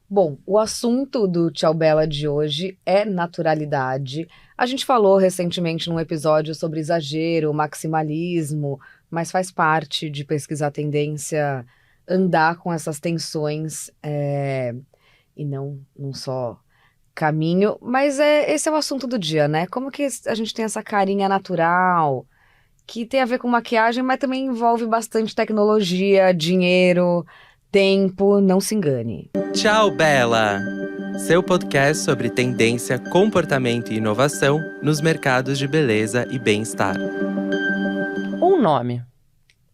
Bom, o assunto do Tchau Bela de hoje é naturalidade. A gente falou recentemente num episódio sobre exagero, maximalismo, mas faz parte de pesquisar tendência andar com essas tensões e não num só caminho. Mas esse é o assunto do dia, né? Como que a gente tem essa carinha natural, que tem a ver com maquiagem, mas também envolve bastante tecnologia, dinheiro, tempo, não se engane. Tchau, Bela! Seu podcast sobre tendência, comportamento e inovação nos mercados de beleza e bem-estar. Um nome: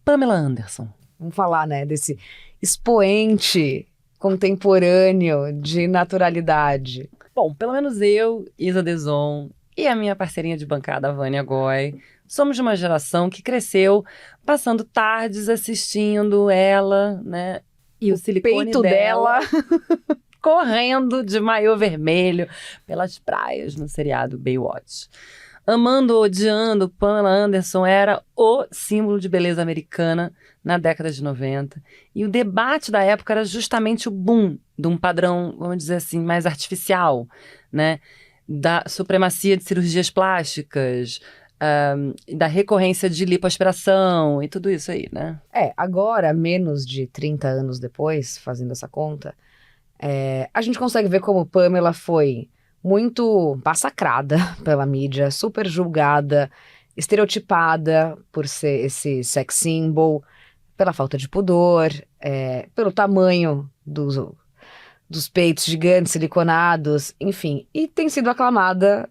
Pamela Anderson. Vamos falar, né, desse expoente contemporâneo de naturalidade. Bom, pelo menos eu, Isa Deson e a minha parceirinha de bancada, a Vânia Goy, somos de uma geração que cresceu passando tardes assistindo ela, né? E o silicone peito dela correndo de maiô vermelho pelas praias no seriado Baywatch. Amando ou odiando, Pamela Anderson era o símbolo de beleza americana na década de 90. E o debate da época era justamente o boom de um padrão, vamos dizer assim, mais artificial, né? Da supremacia de cirurgias plásticas, da recorrência de lipoaspiração e tudo isso aí, né? Agora, menos de 30 anos depois, fazendo essa conta, a gente consegue ver como Pamela foi muito massacrada pela mídia, super julgada, estereotipada por ser esse sex symbol, pela falta de pudor, pelo tamanho dos peitos gigantes, siliconados, enfim. E tem sido aclamada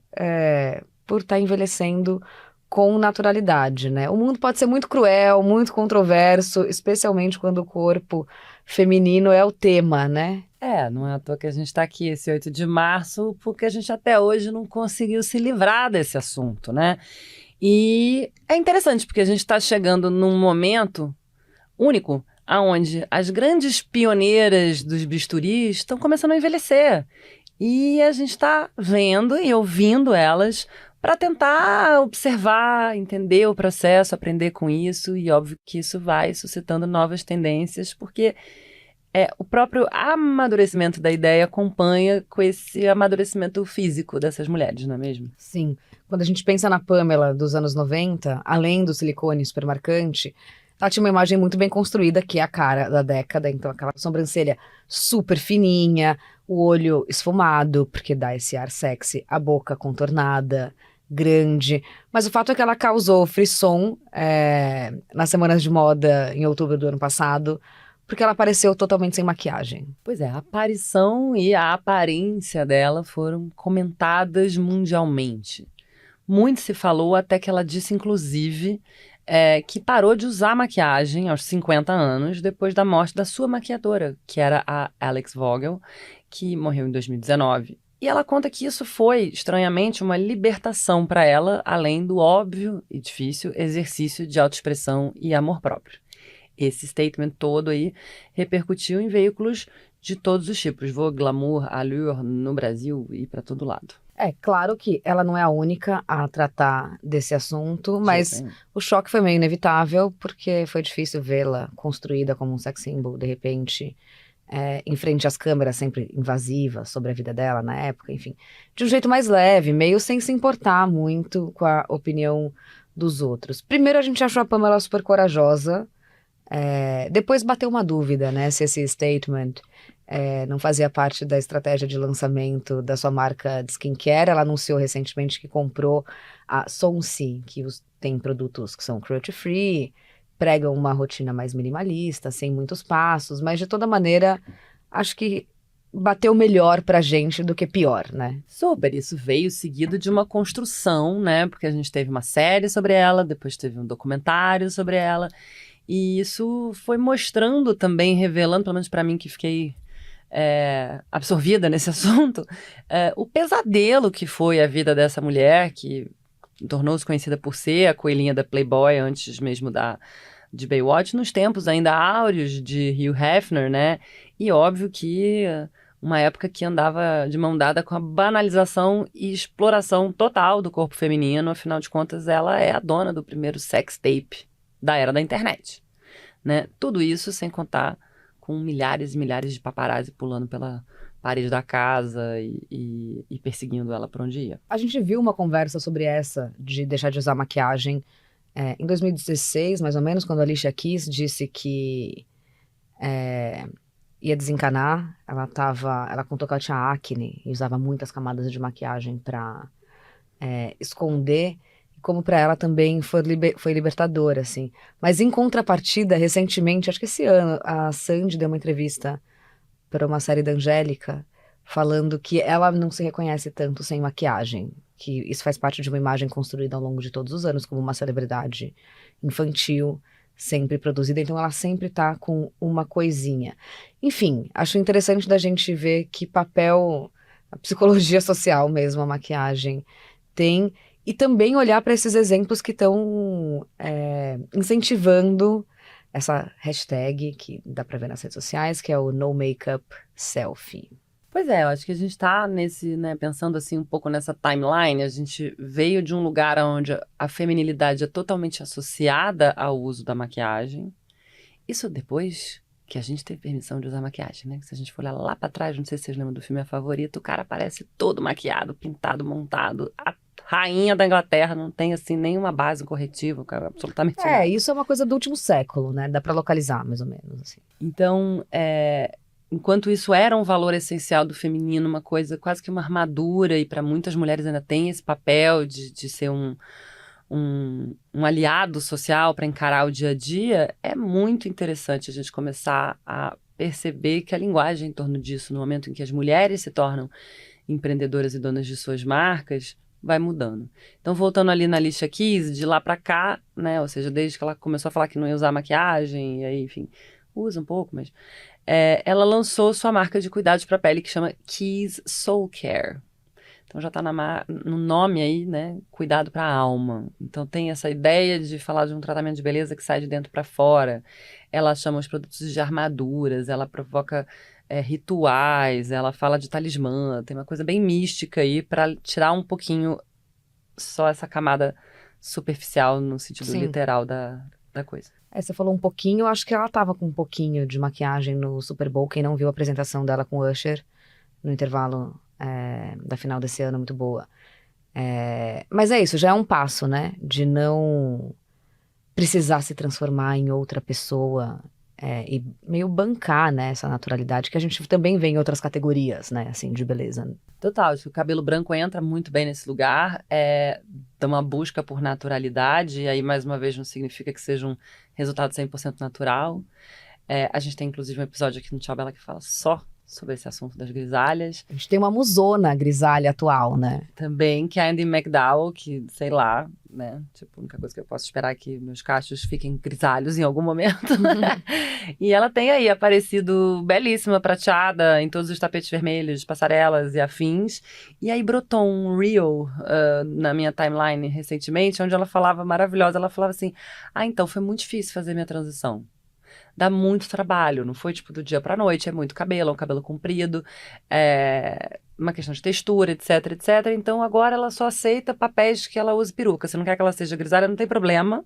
por estar envelhecendo com naturalidade, né? O mundo pode ser muito cruel, muito controverso, especialmente quando o corpo feminino é o tema, né? Não é à toa que a gente está aqui esse 8 de março, porque a gente até hoje não conseguiu se livrar desse assunto, né? E é interessante, porque a gente está chegando num momento único, onde as grandes pioneiras dos bisturis estão começando a envelhecer. E a gente está vendo e ouvindo elas para tentar observar, entender o processo, aprender com isso. E óbvio que isso vai suscitando novas tendências, porque o próprio amadurecimento da ideia acompanha com esse amadurecimento físico dessas mulheres, não é mesmo? Sim. Quando a gente pensa na Pamela dos anos 90, além do silicone super marcante, ela tinha uma imagem muito bem construída, que é a cara da década. Então, aquela sobrancelha super fininha, o olho esfumado, porque dá esse ar sexy, a boca contornada, grande. Mas o fato é que ela causou frisson nas semanas de moda em outubro do ano passado, porque ela apareceu totalmente sem maquiagem. Pois é, a aparição e a aparência dela foram comentadas mundialmente. Muito se falou até que ela disse, inclusive, que parou de usar maquiagem aos 50 anos, depois da morte da sua maquiadora, que era a Alex Vogel, que morreu em 2019. E ela conta que isso foi, estranhamente, uma libertação para ela, além do óbvio e difícil exercício de autoexpressão e amor próprio. Esse statement todo aí repercutiu em veículos de todos os tipos, Vogue, Glamour, Allure, no Brasil e para todo lado. Claro que ela não é a única a tratar desse assunto, mas o choque foi meio inevitável, porque foi difícil vê-la construída como um sex symbol, de repente, em frente às câmeras, sempre invasiva sobre a vida dela na época, enfim. De um jeito mais leve, meio sem se importar muito com a opinião dos outros. Primeiro a gente achou a Pamela super corajosa, depois bateu uma dúvida, né, se esse statement não fazia parte da estratégia de lançamento da sua marca de skincare. Ela anunciou recentemente que comprou a Sonsi, que tem produtos que são cruelty-free, pregam uma rotina mais minimalista, sem muitos passos, mas de toda maneira, acho que bateu melhor pra gente do que pior, né? Super, isso veio seguido de uma construção, né, porque a gente teve uma série sobre ela, depois teve um documentário sobre ela, e isso foi mostrando também, revelando, pelo menos pra mim que fiquei absorvida nesse assunto, o pesadelo que foi a vida dessa mulher, que tornou-se conhecida por ser a coelhinha da Playboy antes mesmo de Baywatch, nos tempos ainda áureos de Hugh Hefner, né? E óbvio que uma época que andava de mão dada com a banalização e exploração total do corpo feminino. Afinal de contas, ela é a dona do primeiro sex tape da era da internet, né? Tudo isso sem contar com milhares e milhares de paparazzi pulando pela parede da casa e perseguindo ela por onde ia. A gente viu uma conversa sobre essa, de deixar de usar maquiagem, em 2016, mais ou menos, quando a Alicia Keys disse que ia desencanar. Ela contou que ela tinha acne e usava muitas camadas de maquiagem pra esconder. Como pra ela também foi libertador, assim. Mas em contrapartida, recentemente, acho que esse ano, a Sandy deu uma entrevista para uma série da Angélica, falando que ela não se reconhece tanto sem maquiagem, que isso faz parte de uma imagem construída ao longo de todos os anos como uma celebridade infantil, sempre produzida, então ela sempre tá com uma coisinha. Enfim, acho interessante da gente ver que papel a psicologia social mesmo, a maquiagem tem, e também olhar para esses exemplos que estão incentivando essa hashtag que dá para ver nas redes sociais, que é o No Makeup Selfie. Pois é, eu acho que a gente tá pensando assim um pouco nessa timeline, a gente veio de um lugar onde a feminilidade é totalmente associada ao uso da maquiagem. Isso depois que a gente teve permissão de usar maquiagem, né? Se a gente for olhar lá pra trás, não sei se vocês lembram do filme A Favorita, o cara aparece todo maquiado, pintado, montado, a rainha da Inglaterra, não tem assim nenhuma base corretiva, absolutamente nada. Isso é uma coisa do último século, né? Dá pra localizar, mais ou menos, assim. Então, enquanto isso era um valor essencial do feminino, uma coisa quase que uma armadura, e para muitas mulheres ainda tem esse papel de ser um aliado social para encarar o dia a dia, é muito interessante a gente começar a perceber que a linguagem em torno disso, no momento em que as mulheres se tornam empreendedoras e donas de suas marcas, vai mudando. Então, voltando ali na Alicia Keys, de lá para cá, né, ou seja, desde que ela começou a falar que não ia usar maquiagem, e aí, enfim, usa um pouco, mas ela lançou sua marca de cuidados para a pele que chama Keys Soul Care. Então já está no nome aí, né? Cuidado para a alma. Então tem essa ideia de falar de um tratamento de beleza que sai de dentro para fora. Ela chama os produtos de armaduras, ela provoca rituais, ela fala de talismã. Tem uma coisa bem mística aí para tirar um pouquinho só essa camada superficial no sentido literal da coisa. Você falou um pouquinho, acho que ela tava com um pouquinho de maquiagem no Super Bowl. Quem não viu a apresentação dela com Usher no intervalo da final desse ano, muito boa. Mas é isso, já é um passo, né? De não precisar se transformar em outra pessoa e meio bancar, né, essa naturalidade que a gente também vê em outras categorias, né, assim, de beleza. Total, acho que o cabelo branco entra muito bem nesse lugar, dá uma busca por naturalidade, e aí, mais uma vez, não significa que seja um resultado 100% natural. A gente tem, inclusive, um episódio aqui no Tchau Bela que fala só sobre esse assunto das grisalhas. A gente tem uma musona grisalha atual, né? Também, que é a Andie MacDowell, que, sei lá, né? Tipo, a única coisa que eu posso esperar é que meus cachos fiquem grisalhos em algum momento. E ela tem aí aparecido belíssima, prateada, em todos os tapetes vermelhos, passarelas e afins. E aí brotou um reel na minha timeline recentemente, onde ela falava maravilhosa. Ela falava assim, então, foi muito difícil fazer minha transição. Dá muito trabalho, não foi tipo do dia pra noite, é muito cabelo, é um cabelo comprido, uma questão de textura, etc, etc. Então agora ela só aceita papéis que ela use peruca. Se não quer que ela seja grisalha, não tem problema.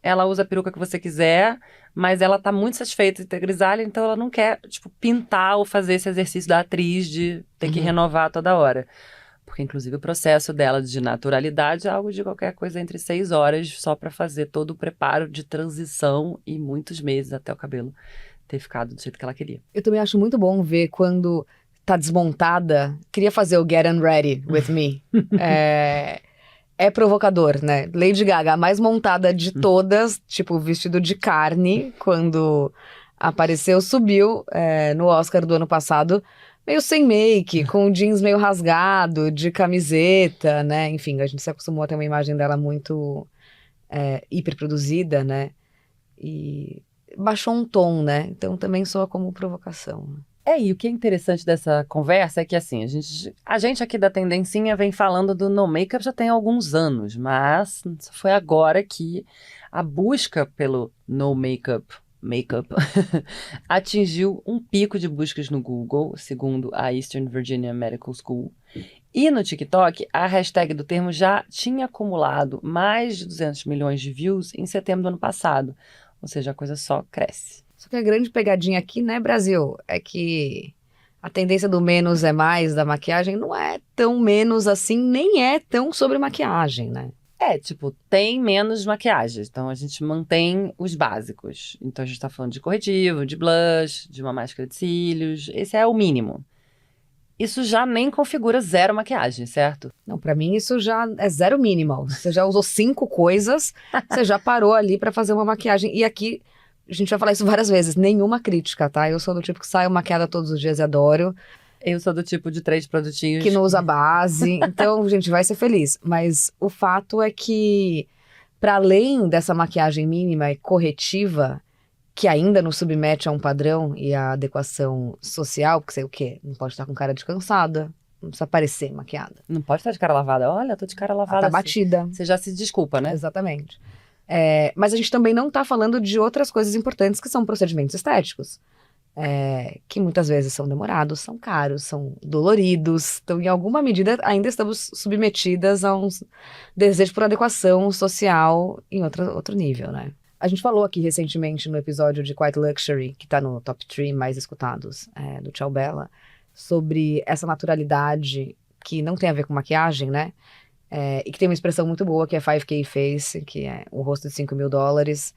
Ela usa a peruca que você quiser, mas ela tá muito satisfeita de ter grisalha, então ela não quer, tipo, pintar ou fazer esse exercício da atriz de ter que renovar toda hora. Porque, inclusive, o processo dela de naturalidade é algo de qualquer coisa entre 6 horas, só para fazer todo o preparo de transição e muitos meses até o cabelo ter ficado do jeito que ela queria. Eu também acho muito bom ver quando tá desmontada. Queria fazer o Get Unready With Me. É provocador, né? Lady Gaga, a mais montada de todas, tipo, vestido de carne, quando apareceu, subiu no Oscar do ano passado, meio sem make, com jeans meio rasgado, de camiseta, né? Enfim, a gente se acostumou a ter uma imagem dela muito hiperproduzida, né? E baixou um tom, né? Então também soa como provocação. E o que é interessante dessa conversa é que, assim, a gente aqui da Tendencinha vem falando do no makeup já tem alguns anos, mas foi agora que a busca pelo no makeup atingiu um pico de buscas no Google, segundo a Eastern Virginia Medical School. E no TikTok, a hashtag do termo já tinha acumulado mais de 200 milhões de views em setembro do ano passado. Ou seja, a coisa só cresce. Só que a grande pegadinha aqui, né, Brasil, é que a tendência do menos é mais da maquiagem não é tão menos assim, nem é tão sobre maquiagem, né? Tipo, tem menos maquiagem, então a gente mantém os básicos. Então a gente tá falando de corretivo, de blush, de uma máscara de cílios, esse é o mínimo. Isso já nem configura zero maquiagem, certo? Não, pra mim isso já é zero minimal. Você já usou 5 coisas, você já parou ali pra fazer uma maquiagem. E aqui, a gente vai falar isso várias vezes, nenhuma crítica, tá? Eu sou do tipo que saio maquiada todos os dias e adoro. Eu sou do tipo de 3 produtinhos. Que não usa base, então, gente, vai ser feliz. Mas o fato é que, para além dessa maquiagem mínima e corretiva, que ainda nos submete a um padrão e a adequação social, porque sei o quê? Não pode estar com cara de cansada, não precisa parecer maquiada. Não pode estar de cara lavada. Olha, tô de cara lavada. Tá batida. Você já se desculpa, né? Exatamente. Mas a gente também não tá falando de outras coisas importantes que são procedimentos estéticos. Que muitas vezes são demorados, são caros, são doloridos. Então, em alguma medida, ainda estamos submetidas a um desejo por adequação social em outro nível, né? A gente falou aqui recentemente no episódio de Quite Luxury, que tá no top 3 mais escutados do Tchau Bella, sobre essa naturalidade que não tem a ver com maquiagem, né? E que tem uma expressão muito boa, que é 5K Face, que é o rosto de $5.000,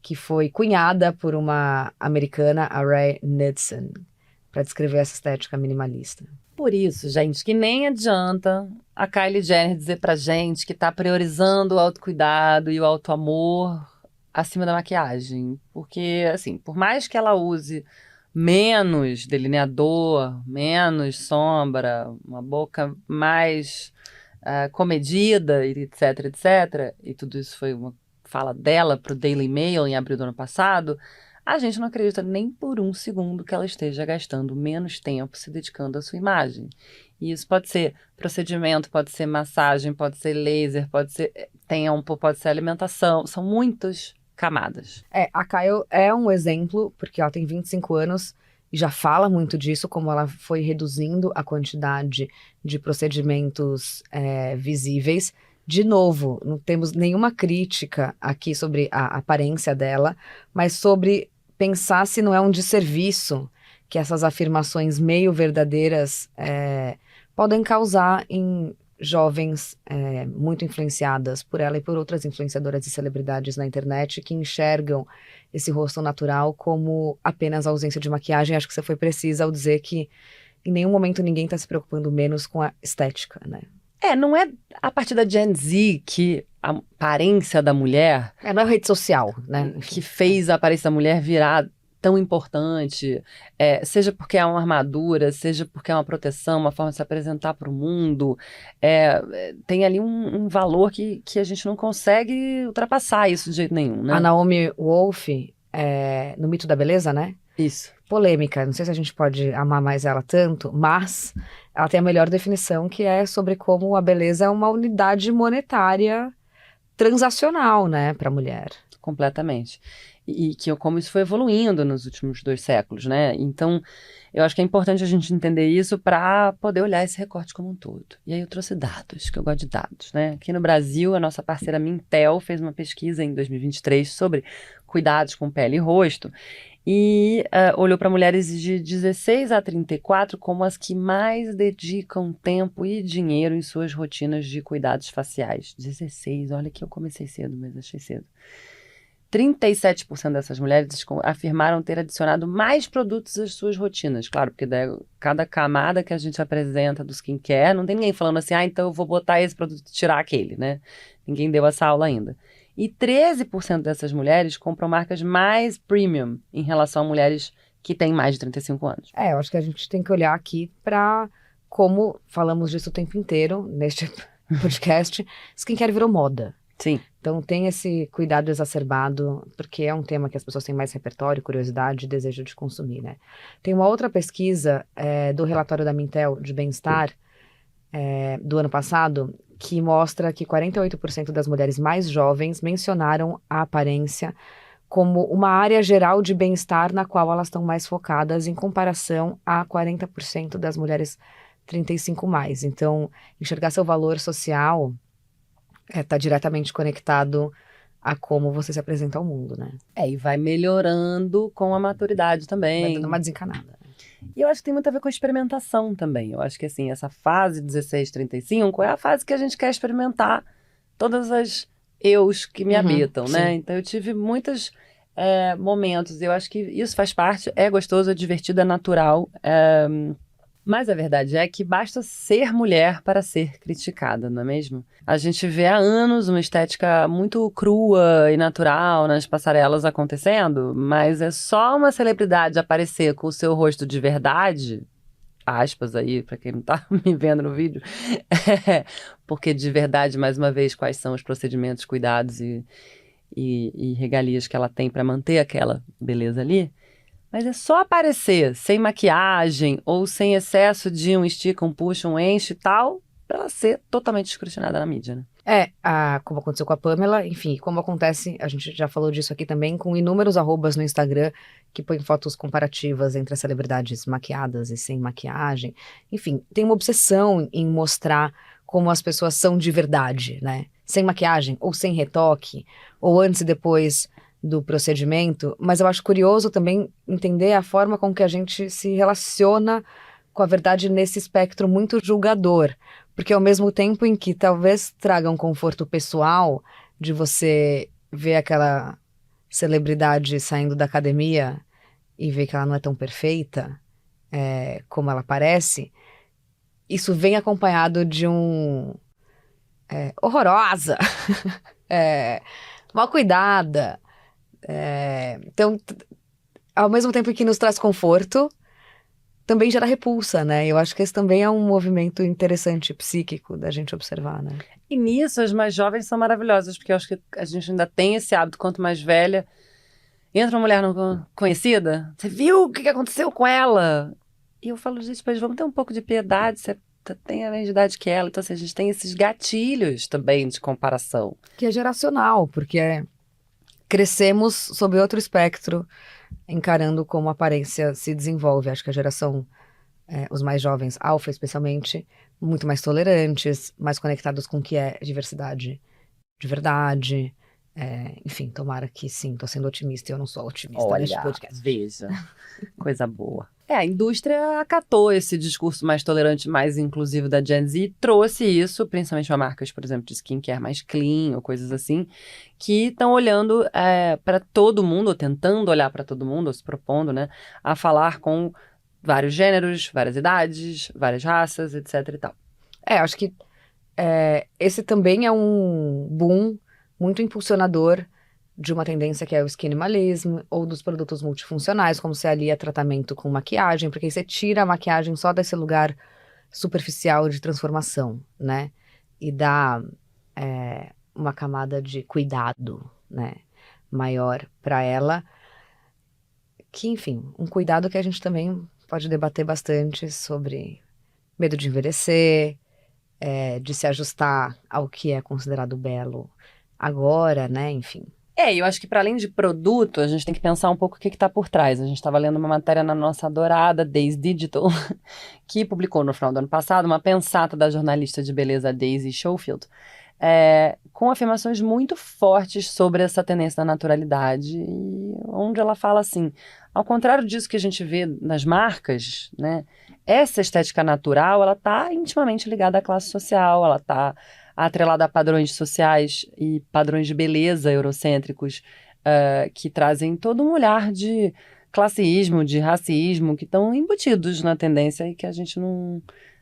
que foi cunhada por uma americana, a Ray Knudsen, para descrever essa estética minimalista. Por isso, gente, que nem adianta a Kylie Jenner dizer pra gente que tá priorizando o autocuidado e o autoamor acima da maquiagem. Porque, assim, por mais que ela use menos delineador, menos sombra, uma boca mais comedida, etc, etc, e tudo isso foi uma fala dela para o Daily Mail em abril do ano passado, a gente não acredita nem por um segundo que ela esteja gastando menos tempo se dedicando à sua imagem. E isso pode ser procedimento, pode ser massagem, pode ser laser, pode ser tempo, pode ser alimentação, são muitas camadas. A Kyle é um exemplo, porque ela tem 25 anos e já fala muito disso, como ela foi reduzindo a quantidade de procedimentos visíveis. De novo, não temos nenhuma crítica aqui sobre a aparência dela, mas sobre pensar se não é um desserviço que essas afirmações meio verdadeiras podem causar em jovens muito influenciadas por ela e por outras influenciadoras e celebridades na internet que enxergam esse rosto natural como apenas ausência de maquiagem. Acho que você foi precisa ao dizer que em nenhum momento ninguém está se preocupando menos com a estética, né? Não é a partir da Gen Z que a aparência da mulher... não é rede social, né? Que fez a aparência da mulher virar tão importante, seja porque é uma armadura, seja porque é uma proteção, uma forma de se apresentar para o mundo. Tem ali um valor que a gente não consegue ultrapassar isso de jeito nenhum, né? A Naomi Wolf, no Mito da Beleza, né? Isso. Polêmica, não sei se a gente pode amar mais ela tanto, mas ela tem a melhor definição, que é sobre como a beleza é uma unidade monetária transacional, né, para a mulher. Completamente. E como isso foi evoluindo nos últimos 2 séculos, né? Então, eu acho que é importante a gente entender isso para poder olhar esse recorte como um todo. E aí eu trouxe dados, que eu gosto de dados, né? Aqui no Brasil, a nossa parceira Mintel fez uma pesquisa em 2023 sobre cuidados com pele e rosto e olhou para mulheres de 16 a 34 como as que mais dedicam tempo e dinheiro em suas rotinas de cuidados faciais. 16, olha que eu comecei cedo, mas achei cedo. 37% dessas mulheres afirmaram ter adicionado mais produtos às suas rotinas. Claro, porque daí, cada camada que a gente apresenta do skincare, não tem ninguém falando assim, então eu vou botar esse produto e tirar aquele, né? Ninguém deu essa aula ainda. E 13% dessas mulheres compram marcas mais premium em relação a mulheres que têm mais de 35 anos. Eu acho que a gente tem que olhar aqui para como falamos disso o tempo inteiro neste podcast, skincare virou moda. Sim. Então tem esse cuidado exacerbado, porque é um tema que as pessoas têm mais repertório, curiosidade e desejo de consumir, né? Tem uma outra pesquisa do relatório da Mintel de bem-estar do ano passado, que mostra que 48% das mulheres mais jovens mencionaram a aparência como uma área geral de bem-estar na qual elas estão mais focadas em comparação a 40% das mulheres 35+. Então, enxergar seu valor social está diretamente conectado a como você se apresenta ao mundo, né? E vai melhorando com a maturidade também. Vai dando uma desencanada. E eu acho que tem muito a ver com a experimentação também. Eu acho que, assim, essa fase 16-35 é a fase que a gente quer experimentar todas as eus que me habitam, né? Sim. Então, eu tive muitos momentos. Eu acho que isso faz parte, é gostoso, é divertido, é natural. Mas a verdade é que basta ser mulher para ser criticada, não é mesmo? A gente vê há anos uma estética muito crua e natural nas passarelas acontecendo, mas é só uma celebridade aparecer com o seu rosto de verdade, aspas aí, para quem não tá me vendo no vídeo, porque de verdade, mais uma vez, quais são os procedimentos, cuidados e regalias que ela tem para manter aquela beleza ali. Mas é só aparecer sem maquiagem ou sem excesso de um estica, um puxa, um enche e tal, pra ela ser totalmente escrutinada na mídia, né? Como aconteceu com a Pamela, enfim, como acontece, a gente já falou disso aqui também, com inúmeros arrobas no Instagram que põem fotos comparativas entre as celebridades maquiadas e sem maquiagem. Enfim, tem uma obsessão em mostrar como as pessoas são de verdade, né? Sem maquiagem, ou sem retoque, ou antes e depois do procedimento, mas eu acho curioso também entender a forma com que a gente se relaciona com a verdade nesse espectro muito julgador, porque ao mesmo tempo em que talvez traga um conforto pessoal de você ver aquela celebridade saindo da academia e ver que ela não é tão perfeita como ela parece, isso vem acompanhado de horrorosa, mal cuidada. Então, ao mesmo tempo que nos traz conforto, também gera repulsa, né? Eu acho que esse também é um movimento interessante, psíquico, da gente observar, né? E nisso, as mais jovens são maravilhosas, porque eu acho que a gente ainda tem esse hábito, quanto mais velha, entra uma mulher não conhecida, você viu o que aconteceu com ela? E eu falo, gente, mas vamos ter um pouco de piedade, você tem a mesma idade que ela, então assim, a gente tem esses gatilhos também de comparação. Que é geracional, porque crescemos sob outro espectro, encarando como a aparência se desenvolve. Acho que a geração, os mais jovens, alfa especialmente, muito mais tolerantes, mais conectados com o que é diversidade de verdade. Enfim, tomara que sim, tô sendo otimista e eu não sou otimista neste podcast. Veja, coisa boa. A indústria acatou esse discurso mais tolerante, mais inclusivo da Gen Z e trouxe isso, principalmente para marcas, por exemplo, de skincare mais clean ou coisas assim, que estão olhando para todo mundo, ou tentando olhar para todo mundo, ou se propondo, né, a falar com vários gêneros, várias idades, várias raças, etc e tal. Acho que esse também é um boom muito impulsionador de uma tendência que é o skinimalism, ou dos produtos multifuncionais, como você alia tratamento com maquiagem, porque aí você tira a maquiagem só desse lugar superficial de transformação, né? E dá uma camada de cuidado, né, maior para ela, que, enfim, um cuidado que a gente também pode debater bastante sobre medo de envelhecer, de se ajustar ao que é considerado belo agora, né, enfim. Eu acho que para além de produto, a gente tem que pensar um pouco o que está por trás. A gente estava lendo uma matéria na nossa adorada Days Digital, que publicou no final do ano passado uma pensata da jornalista de beleza Daisy Schofield, com afirmações muito fortes sobre essa tendência da naturalidade, e onde ela fala assim, ao contrário disso que a gente vê nas marcas, né, essa estética natural, ela está intimamente ligada à classe social, ela está atrelada a padrões sociais e padrões de beleza eurocêntricos que trazem todo um olhar de classismo, de racismo, que estão embutidos na tendência e que a gente não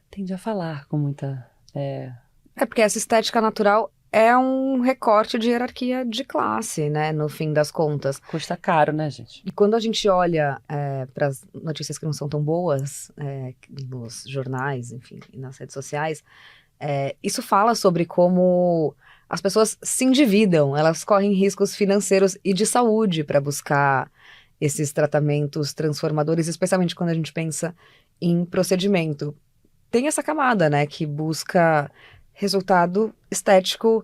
tende a falar com muita... porque essa estética natural é um recorte de hierarquia de classe, né, no fim das contas. Custa caro, né, gente? E quando a gente olha para as notícias que não são tão boas, nos jornais, enfim, e nas redes sociais, isso fala sobre como as pessoas se endividam, elas correm riscos financeiros e de saúde para buscar esses tratamentos transformadores, especialmente quando a gente pensa em procedimento. Tem essa camada, né, que busca resultado estético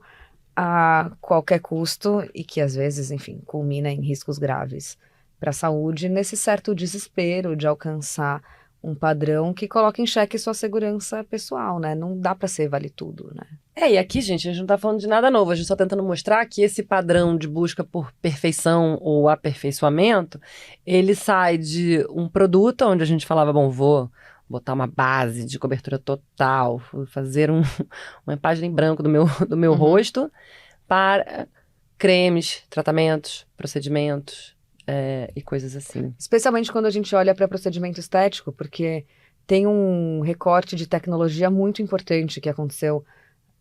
a qualquer custo e que às vezes, enfim, culmina em riscos graves para a saúde, nesse certo desespero de alcançar um padrão que coloca em xeque sua segurança pessoal, né? Não dá pra ser vale tudo, né? E aqui, gente, a gente não tá falando de nada novo, a gente só tá tentando mostrar que esse padrão de busca por perfeição ou aperfeiçoamento, ele sai de um produto onde a gente falava, bom, vou botar uma base de cobertura total, vou fazer uma página em branco do meu rosto, para cremes, tratamentos, procedimentos e coisas assim. Especialmente quando a gente olha para procedimento estético, porque tem um recorte de tecnologia muito importante que aconteceu,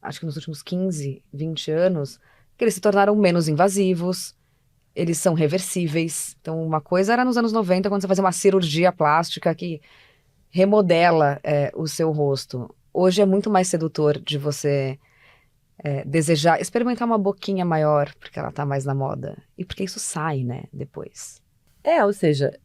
acho que nos últimos 15, 20 anos, que eles se tornaram menos invasivos, eles são reversíveis. Então, uma coisa era nos anos 90, quando você fazia uma cirurgia plástica que remodela o seu rosto. Hoje é muito mais sedutor de você desejar experimentar uma boquinha maior, porque ela tá mais na moda. E porque isso sai, né, depois. Ou seja,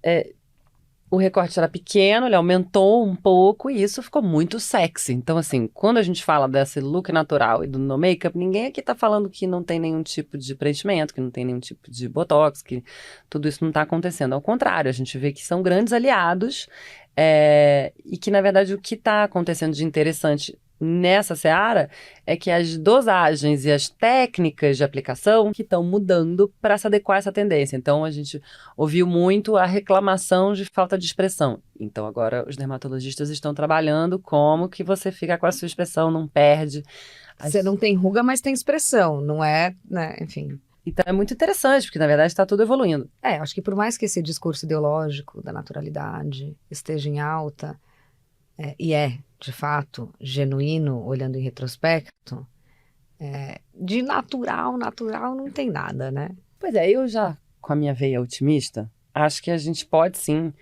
o recorte era pequeno, ele aumentou um pouco e isso ficou muito sexy. Então, assim, quando a gente fala desse look natural e do no make-up, ninguém aqui tá falando que não tem nenhum tipo de preenchimento, que não tem nenhum tipo de botox, que tudo isso não tá acontecendo. Ao contrário, a gente vê que são grandes aliados e que, na verdade, o que tá acontecendo de interessante nessa seara é que as dosagens e as técnicas de aplicação que estão mudando para se adequar a essa tendência. Então, a gente ouviu muito a reclamação de falta de expressão. Então, agora os dermatologistas estão trabalhando como que você fica com a sua expressão, não perde. Você não tem ruga, mas tem expressão, não é, né, enfim. Então, é muito interessante, porque, na verdade, está tudo evoluindo. Acho que por mais que esse discurso ideológico da naturalidade esteja em alta, e de fato, genuíno, olhando em retrospecto, de natural não tem nada, né? Pois eu já, com a minha veia otimista, acho que a gente pode sim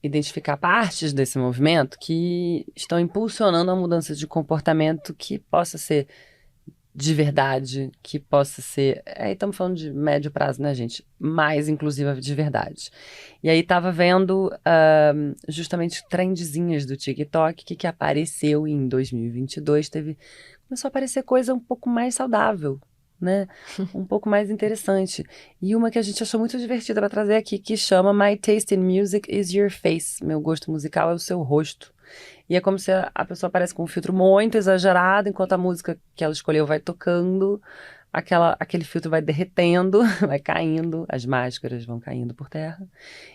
identificar partes desse movimento que estão impulsionando a mudança de comportamento que possa ser de verdade, que possa ser... estamos falando de médio prazo, né, gente? Mais inclusiva de verdade. E aí tava vendo justamente trendzinhas do TikTok que apareceu em 2022, começou a aparecer coisa um pouco mais saudável, né? Um pouco mais interessante. E uma que a gente achou muito divertida para trazer aqui, que chama My Taste in Music is Your Face. Meu gosto musical é o seu rosto. E é como se a pessoa aparece com um filtro muito exagerado, enquanto a música que ela escolheu vai tocando, aquele filtro vai derretendo, vai caindo, as máscaras vão caindo por terra,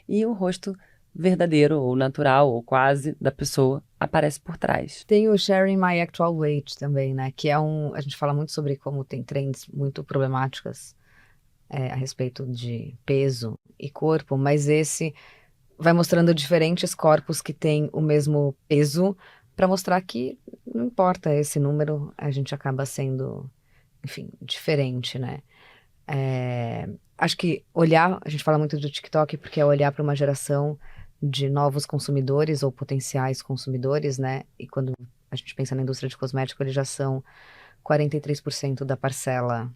e o rosto verdadeiro, ou natural, ou quase, da pessoa aparece por trás. Tem o Sharing My Actual Weight também, né? Que a gente fala muito sobre como tem trends muito problemáticas a respeito de peso e corpo, mas esse vai mostrando diferentes corpos que têm o mesmo peso para mostrar que não importa esse número, a gente acaba sendo, enfim, diferente, né? Acho que a gente fala muito do TikTok porque é olhar para uma geração de novos consumidores ou potenciais consumidores, né? E quando a gente pensa na indústria de cosmético, eles já são 43% da parcela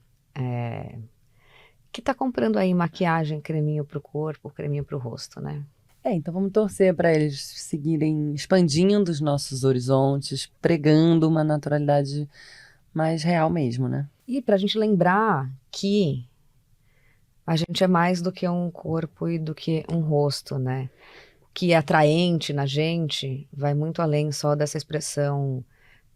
que tá comprando aí maquiagem, creminho pro corpo, creminho pro rosto, né? Então vamos torcer para eles seguirem expandindo os nossos horizontes, pregando uma naturalidade mais real mesmo, né? E pra gente lembrar que a gente é mais do que um corpo e do que um rosto, né? O que é atraente na gente vai muito além só dessa expressão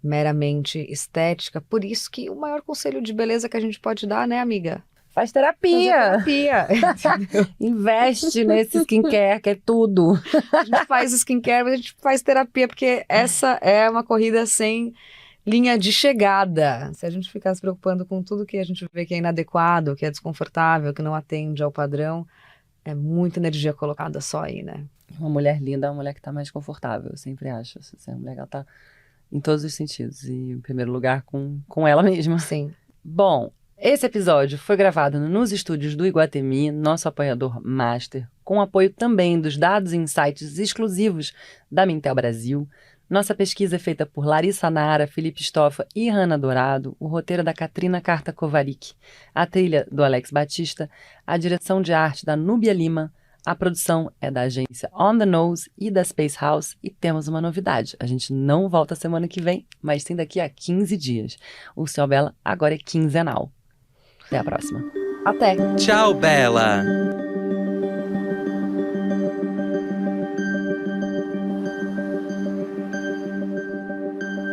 meramente estética. Por isso que o maior conselho de beleza que a gente pode dar, né, amiga? Faz terapia. Investe nesse skincare, que é tudo. A gente faz skincare, mas a gente faz terapia, porque essa é uma corrida sem linha de chegada. Se a gente ficar se preocupando com tudo que a gente vê que é inadequado, que é desconfortável, que não atende ao padrão, é muita energia colocada só aí, né? Uma mulher linda é uma mulher que tá mais confortável, eu sempre acho. Assim, uma mulher que ela tá em todos os sentidos. E, em primeiro lugar, com ela mesma. Sim. Bom, esse episódio foi gravado nos estúdios do Iguatemi, nosso apoiador master, com apoio também dos dados e insights exclusivos da Mintel Brasil. Nossa pesquisa é feita por Larissa Nara, Felipe Stoffa e Hanna Dourado, o roteiro da Katrina Carta Kovarik, a trilha do Alex Batista, a direção de arte da Núbia Lima, a produção é da agência On The Nose e da Space House, e temos uma novidade, a gente não volta semana que vem, mas sim daqui a 15 dias. O Céu Bela agora é quinzenal. Até a próxima. Até. Tchau, Bela!